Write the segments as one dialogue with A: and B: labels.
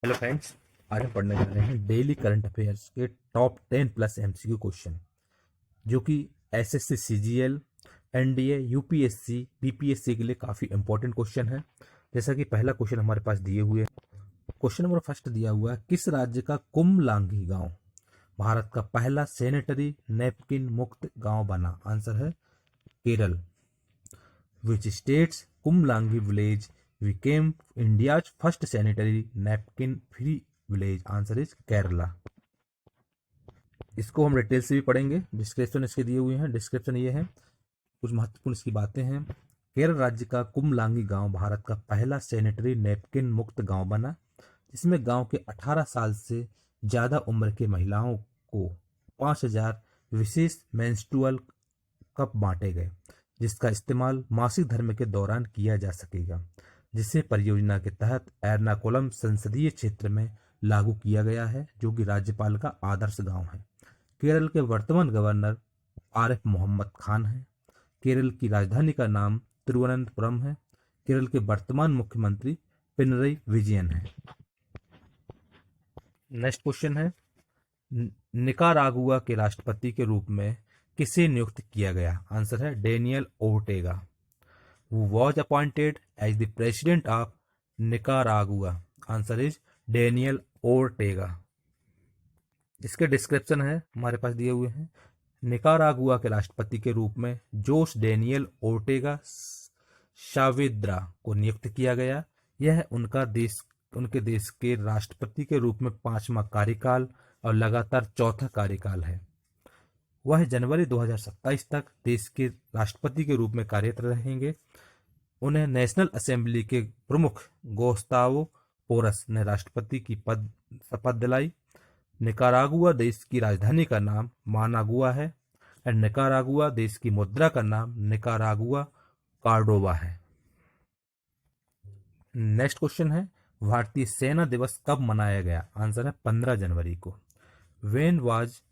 A: Hello friends. आज हम पढ़ने जा रहे हैं डेली करंट अफेयर्स के टॉप 10 प्लस एमसीक्यू क्वेश्चन, जो कि SSC, CGL, NDA, UPSC, BPSC के लिए काफ़ी इंपॉर्टेंट क्वेश्चन है। जैसा कि पहला क्वेश्चन हमारे पास दिए हुए हैं। क्वेश्चन नंबर फर्स्ट दिया हुआ है, किस राज्य का कुमलांगी गांव भारत का पहला सैनिटरी नैपकिन मुक्त गांव बना? आंसर है Kerala. Which states Kumlangi village became India's first sanitary napkin free village? Answer is Kerala. इसको हम डिटेल से भी पढ़ेंगे। डिस्क्रिप्शन इसके दिए हुए हैं। डिस्क्रिप्शन ये है, कुछ महत्वपूर्ण इसकी बातें हैं। केरल राज्य का कुमलांगी गांव भारत का पहला सैनिटरी नैपकिन मुक्त गांव बना, जिसमें गांव के 18 साल से ज़्यादा उम्र के महिलाओं को 5000 विशेष मेंस्ट्रुअल कप बांटे गए, जिसका इस्तेमाल मासिक धर्म के दौरान किया जा सकेगा, जिसे परियोजना के तहत एर्नाकुलम संसदीय क्षेत्र में लागू किया गया है, जो कि राज्यपाल का आदर्श गांव है। केरल के वर्तमान गवर्नर आरिफ मोहम्मद खान हैं। केरल की राजधानी का नाम तिरुवनंतपुरम है। केरल के वर्तमान मुख्यमंत्री पिनरई विजयन है। नेक्स्ट क्वेश्चन है, निकारागुआ के राष्ट्रपति के रूप में किसे नियुक्त किया गया? आंसर है Daniel Ortega. Who was appointed as the president of Nicaragua? Answer is Daniel Ortega. इसके डिस्क्रिप्शन है हमारे पास दिए हुए हैं। निकारागुआ के राष्ट्रपति के रूप में जोस डेनियल ओर्टेगा सावेद्रा को नियुक्त किया गया। यह उनके देश के राष्ट्रपति के रूप में 5वां कार्यकाल और लगातार चौथा कार्यकाल है। वह जनवरी 2027 तक देश के राष्ट्रपति के रूप में कार्यरत रहेंगे। उन्हें नेशनल असेंबली के प्रमुख गोस्तावो पोरस ने राष्ट्रपति की शपथ दिलाई। निकारागुआ देश की राजधानी का नाम मानागुआ है और निकारागुआ देश की मुद्रा का नाम निकारागुआ कार्डोवा है। नेक्स्ट क्वेश्चन है, भारतीय सेना दिवस कब मनाया गया? आंसर है 15 जनवरी को। When was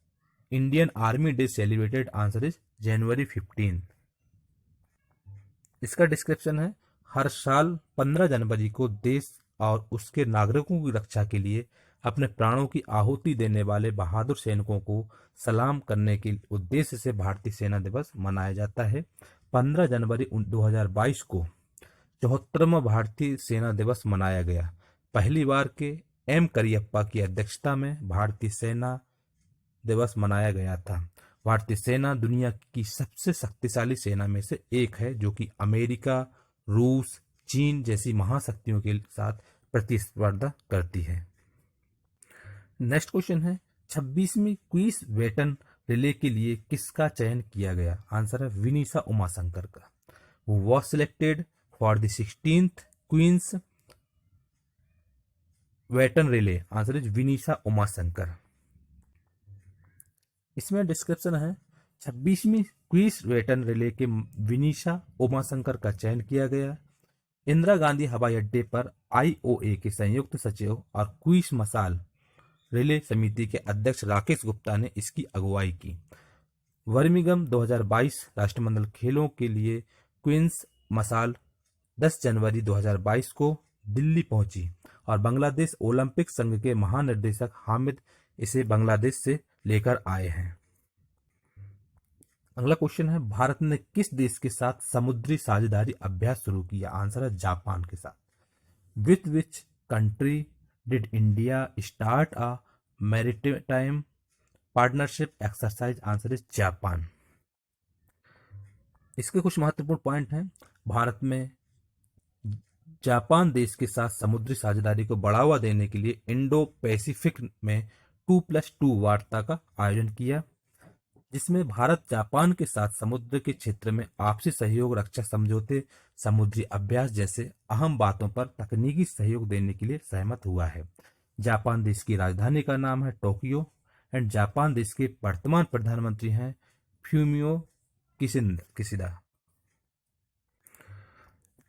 A: Indian army day celebrated? Answer is जनवरी 15। इसका डिस्क्रिप्शन है, हर साल 15 जनवरी को देश और उसके नागरिकों की रक्षा के लिए अपने प्राणों की आहुति देने वाले बहादुर सैनिकों को सलाम करने के उद्देश्य से भारतीय सेना दिवस मनाया जाता है। 15 जनवरी 2022 को 74वां भारतीय सेना दिवस मनाया गया। पहली बार के एम करियप्पा की अध्यक्षता में भारतीय सेना दिवस मनाया गया था। भारतीय सेना दुनिया की सबसे शक्तिशाली सेना में से एक है, जो कि अमेरिका, रूस, चीन जैसी महाशक्तियों के साथ प्रतिस्पर्धा करती है। नेक्स्ट क्वेश्चन है, 26वीं क्वींस वेटन रिले के लिए किसका चयन किया गया? आंसर है विनीशा उमाशंकर का। वो was selected for the 16th queen's baton relay? Answer is Vinisha Umashankar. इसमें डिस्क्रिप्शन है, 26वीं क्वींस वेटन रिले के विनीशा उमाशंकर का चयन किया गया। इंदिरा गांधी हवाई अड्डे पर आईओए के संयुक्त सचिव और क्वींस मसाल रिले समिति के अध्यक्ष राकेश गुप्ता ने इसकी अगुवाई की। बर्मिंघम 2022 राष्ट्रमंडल खेलों के लिए क्वींस मसाल 10 जनवरी 2022 को दिल्ली पहुंची और बांग्लादेश ओलंपिक संघ के महानिदेशक हामिद इसे बांग्लादेश से लेकर आए हैं। अगला क्वेश्चन है, भारत ने किस देश के साथ समुद्री साझेदारी अभ्यास शुरू किया? आंसर है जापान के साथ। With which country did India start a maritime partnership exercise? Answer is Japan. इसके कुछ महत्वपूर्ण पॉइंट हैं। भारत में जापान देश के साथ समुद्री साझेदारी को बढ़ावा देने के लिए इंडो पैसिफिक में 2+2 वार्ता का आयोजन किया, जिसमें भारत जापान के साथ समुद्र के क्षेत्र में आपसी सहयोग, रक्षा समझौते, समुद्री अभ्यास जैसे अहम बातों पर तकनीकी सहयोग देने के लिए सहमत हुआ है। जापान देश की राजधानी का नाम है टोक्यो एंड जापान देश के वर्तमान प्रधानमंत्री हैं फ्यूमियो किशिदा।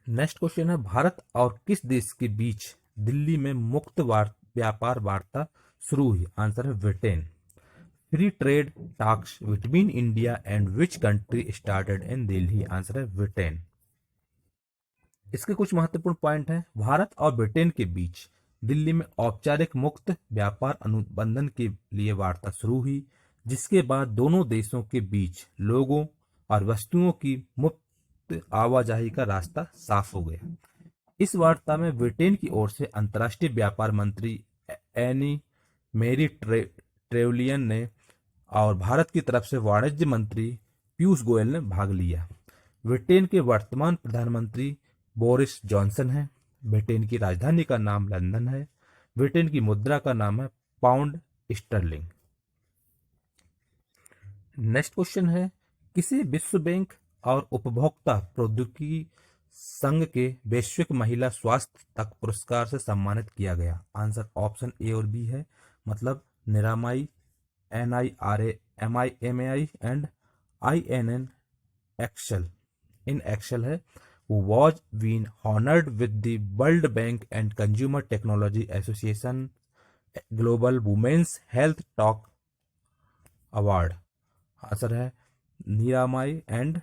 A: नेक्स्ट क्वेश्चन है, भारत और किस देश के बीच दिल्ली में मुक्त व्यापार वार्ता शुरू हुई? आंसर है Britain. Free trade talks between India and which country started in Delhi? Answer है ब्रिटेन। इसके कुछ महत्वपूर्ण पॉइंट हैं। भारत और ब्रिटेन के बीच दिल्ली में औपचारिक मुक्त व्यापार अनुबंधन के लिए वार्ता शुरू हुई, जिसके बाद दोनों देशों के बीच लोगों और वस्तुओं की मुक्त आवाजाही का रास्ता साफ हो गया। इस वार्ता में ब्रिटेन की ओर से अंतर्राष्ट्रीय व्यापार मंत्री एनी मेरी ट्रेवलियन ने और भारत की तरफ से वाणिज्य मंत्री पीयूष गोयल ने भाग लिया। ब्रिटेन के वर्तमान प्रधानमंत्री बोरिस जॉनसन हैं। ब्रिटेन की राजधानी का नाम लंदन है। ब्रिटेन की मुद्रा का नाम है पाउंड स्टर्लिंग। नेक्स्ट क्वेश्चन है, किसे विश्व बैंक और उपभोक्ता प्रौद्योगिकी संघ के वैश्विक महिला स्वास्थ्य तक पुरस्कार से सम्मानित किया गया? आंसर ऑप्शन ए और बी है, मतलब निरामयी, NIRA एंड INN एक्सेल है, who was been honored with the World Bank and Consumer Technology Association Global Women's Health Talk Award। Answer है Niramayi and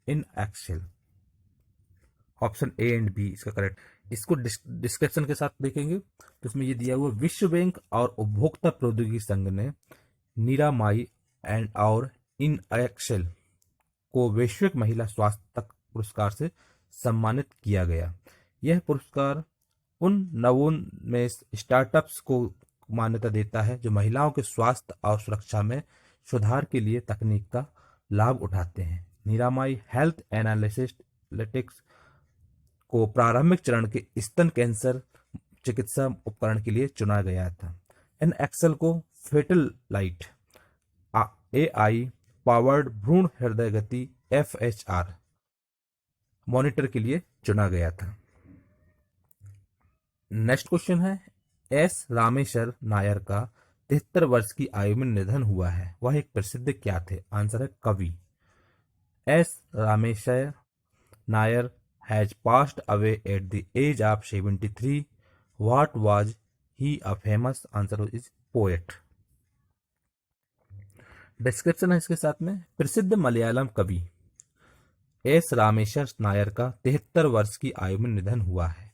A: in excel. Option A and B इसका correct. इसको description के साथ देखेंगे तो इसमें ये दिया हुआ, विश्व बैंक और उपभोक्ता प्रौद्योगिकी संघ ने निरामयी एंड और इन एक्सेल को वैश्विक महिला स्वास्थ्य तक पुरस्कार से सम्मानित किया गया। यह पुरस्कार उन नवोन्मेष स्टार्टअप्स को मान्यता देता है जो महिलाओं के स्वास्थ्य और सुरक्षा में सुधार के लिए तकनीक का लाभ उठाते हैं। निरामयी हेल्थ एनालिटिक्स को प्रारंभिक चरण के स्तन कैंसर चिकित्सा उपकरण के लिए चुना गया था। इन एक्सेल को फेटल लाइट AI पावर्ड भ्रूण हृदय गति FHR मॉनिटर के लिए चुना गया था। नेक्स्ट क्वेश्चन है, एस रामेश्वर नायर का 73 वर्ष की आयु में निधन हुआ है, वह एक प्रसिद्ध क्या थे? आंसर है कवि। S Rameshwar Nair has passed away at the age of 73। What was he a famous? Answer is poet. Description है इसके साथ में, प्रसिद्ध मलयालम कवि एस रामेश्वर नायर का 73 वर्ष की आयु में निधन हुआ है,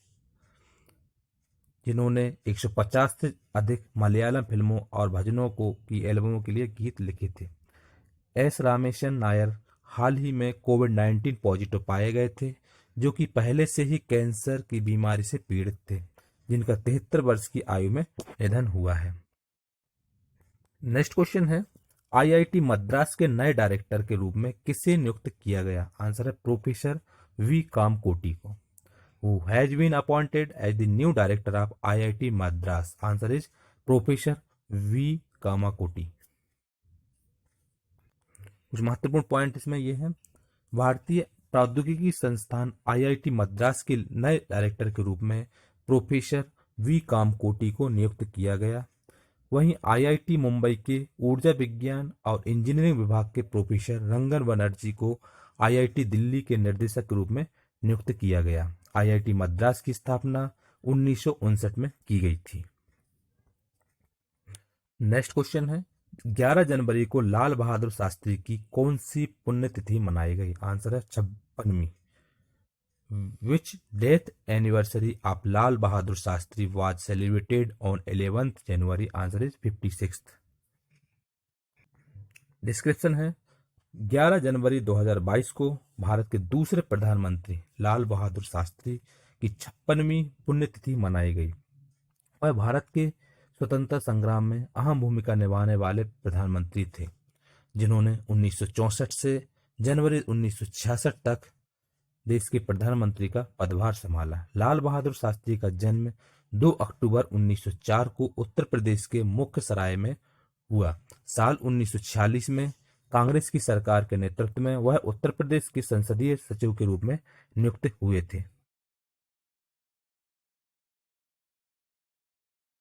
A: जिन्होंने 150 से अधिक मलयालम फिल्मों और भजनों की एल्बमों के लिए गीत लिखे थे। एस रामेश्वर नायर हाल ही में कोविड-19 पॉजिटिव पाए गए थे, जो कि पहले से ही कैंसर की बीमारी से पीड़ित थे, जिनका 73 वर्ष की आयु में निधन हुआ है। नेक्स्ट क्वेश्चन है, IIT मद्रास के नए डायरेक्टर के रूप में किसे नियुक्त किया गया? आंसर है प्रोफेसर V कामकोटी को। Who has been appointed as the new director of IIT Madras? Answer is professor V Kamakoti. कुछ महत्वपूर्ण पॉइंट इसमें ये है, भारतीय प्रौद्योगिकी संस्थान IIT मद्रास के नए डायरेक्टर के रूप में प्रोफेसर V कामकोटी को नियुक्त किया गया। वहीं IIT मुंबई के ऊर्जा विज्ञान और इंजीनियरिंग विभाग के प्रोफेसर रंगन बनर्जी को IIT दिल्ली के निर्देशक के रूप में नियुक्त किया गया। IIT मद्रास की स्थापना 1959 में की गई थी। नेक्स्ट क्वेश्चन है, 11 जनवरी को लाल बहादुर शास्त्री की कौन सी पुण्यतिथि मनाई गई? आंसर है 56वीं। Which death anniversary of Lal Bahadur Shastri was celebrated on 11th January? Answer is 56th। Description है, 11 जनवरी 2022 को भारत के दूसरे प्रधानमंत्री लाल बहादुर शास्त्री की 56वीं पुण्यतिथि मनाई गई। वह भारत के स्वतंत्रता संग्राम में अहम भूमिका निभाने वाले प्रधानमंत्री थे, जिन्होंने 1964 से जनवरी 1966 तक देश के प्रधानमंत्री का पदभार संभाला। लाल बहादुर शास्त्री का जन्म 2 अक्टूबर 1904 को उत्तर प्रदेश के मुख्य सराय में हुआ। साल 1946 में कांग्रेस की सरकार के नेतृत्व में वह उत्तर प्रदेश के संसदीय सचिव के रूप में नियुक्त हुए थे।